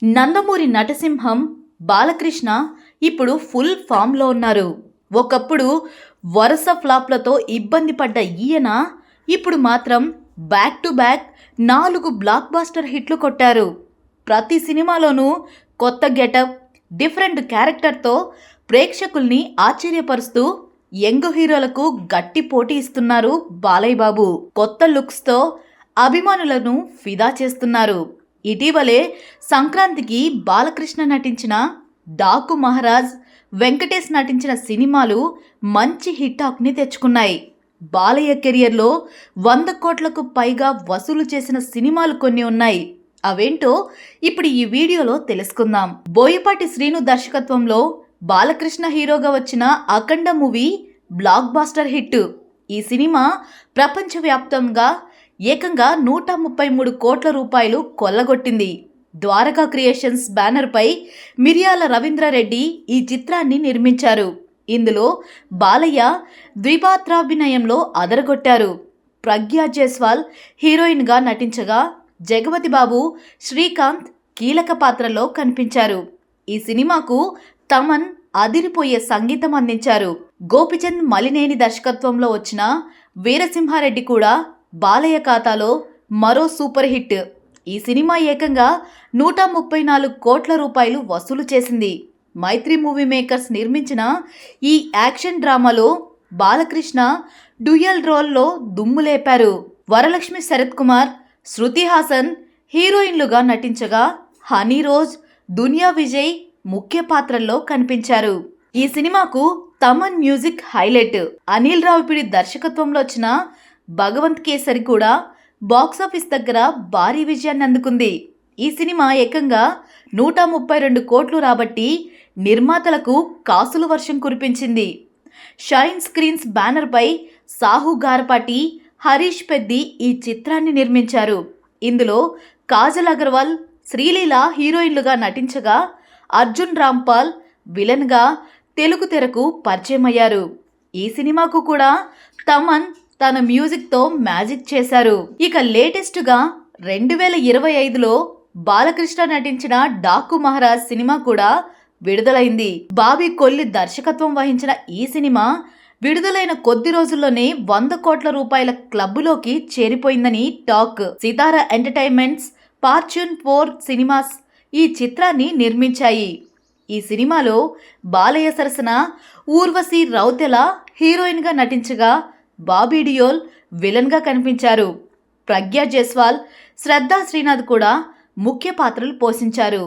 నందమూరి నటసింహం బాలకృష్ణ ఇప్పుడు ఫుల్ ఫామ్లో ఉన్నారు. ఒకప్పుడు వరుస ఫ్లాప్లతో ఇబ్బంది పడ్డ ఈయన ఇప్పుడు మాత్రం back to back 4 blockbuster హిట్లు కొట్టారు. ప్రతి సినిమాలోనూ కొత్త గెటప్, డిఫరెంట్ క్యారెక్టర్తో ప్రేక్షకుల్ని ఆశ్చర్యపరుస్తూ యంగ్ హీరోలకు గట్టి పోటీ ఇస్తున్నారు బాలయ్య బాబు. కొత్త లుక్స్తో అభిమానులను ఫిదా చేస్తున్నారు. ఇటీవలే సంక్రాంతికి బాలకృష్ణ నటించిన డాకు మహారాజ్, వెంకటేష్ నటించిన సినిమాలు మంచి హిట్ టాక్ని తెచ్చుకున్నాయి. బాలయ్య కెరియర్లో 100 కోట్లకు పైగా వసూలు చేసిన సినిమాలు కొన్ని ఉన్నాయి. అవేంటో ఇప్పుడు ఈ వీడియోలో తెలుసుకుందాం. బోయపాటి శ్రీను దర్శకత్వంలో బాలకృష్ణ హీరోగా వచ్చిన అఖండ మూవీ బ్లాక్ బాస్టర్ హిట్. ఈ సినిమా ప్రపంచవ్యాప్తంగా ఏకంగా 133 కోట్ల రూపాయలు కొల్లగొట్టింది. ద్వారకా క్రియేషన్స్ బ్యానర్పై మిర్యాల రవీంద్రారెడ్డి ఈ చిత్రాన్ని నిర్మించారు. ఇందులో బాలయ్య ద్విపాత్రాభినయంలో అదరగొట్టారు. ప్రగ్యా జైస్వాల్ హీరోయిన్గా నటించగా జగపతి బాబు, శ్రీకాంత్ కీలక పాత్రలో కనిపించారు. ఈ సినిమాకు తమన్ అదిరిపోయే సంగీతం అందించారు. గోపిచంద్ మలినేని దర్శకత్వంలో వచ్చిన వీరసింహారెడ్డి కూడా బాలయ్య ఖాతాలో మరో సూపర్ హిట్. ఈ సినిమా ఏకంగా 134 కోట్ల రూపాయలు వసూలు చేసింది. మైత్రి మూవీ మేకర్స్ నిర్మించిన ఈ యాక్షన్ డ్రామాలో బాలకృష్ణ డ్యూయల్ రోల్లో దుమ్ము లేపారు. వరలక్ష్మి శరత్ కుమార్, శృతి హాసన్ హీరోయిన్లుగా నటించగా హనీ రోజ్, దునియా విజయ్ ముఖ్య పాత్రల్లో కనిపించారు. ఈ సినిమాకు తమన్ మ్యూజిక్ హైలైట్. అనిల్ రావిపూడి దర్శకత్వంలో వచ్చిన భగవంత్ కేసరి కూడా బాక్సాఫీస్ దగ్గర భారీ విజయాన్ని అందుకుంది. ఈ సినిమా ఏకంగా 132 కోట్లు రాబట్టి నిర్మాతలకు కాసుల వర్షం కురిపించింది. షైన్ స్క్రీన్స్ బ్యానర్పై సాహు గారపాటి, హరీష్ పెద్ది ఈ చిత్రాన్ని నిర్మించారు. ఇందులో కాజల్ అగర్వాల్, శ్రీలీల హీరోయిన్లుగా నటించగా అర్జున్ రాంపాల్ విలన్గా తెలుగు తెరకు పరిచయమయ్యారు. ఈ సినిమాకు కూడా తమన్ తన మ్యూజిక్తో మ్యాజిక్ చేశారు. ఇక లేటెస్ట్గా 2025లో బాలకృష్ణ నటించిన డాకు మహారాజ్ సినిమా కూడా విడుదలైంది. బాబీ కొల్లి దర్శకత్వం వహించిన ఈ సినిమా విడుదలైన కొద్ది రోజుల్లోనే 100 కోట్ల రూపాయల క్లబ్లోకి చేరిపోయిందని టాక్. సితారా ఎంటర్టైన్మెంట్స్, ఫార్చ్యూన్ 4 సినిమాస్ ఈ చిత్రాన్ని నిర్మించాయి. ఈ సినిమాలో బాలయ్య సరసన ఊర్వశి రౌతెల హీరోయిన్గా నటించగా బాబీ డియోల్ విలన్గా కనిపించారు. ప్రగ్యా జైస్వాల్, శ్రద్ధా శ్రీనాథ్ కూడా ముఖ్య పాత్రలు పోషించారు.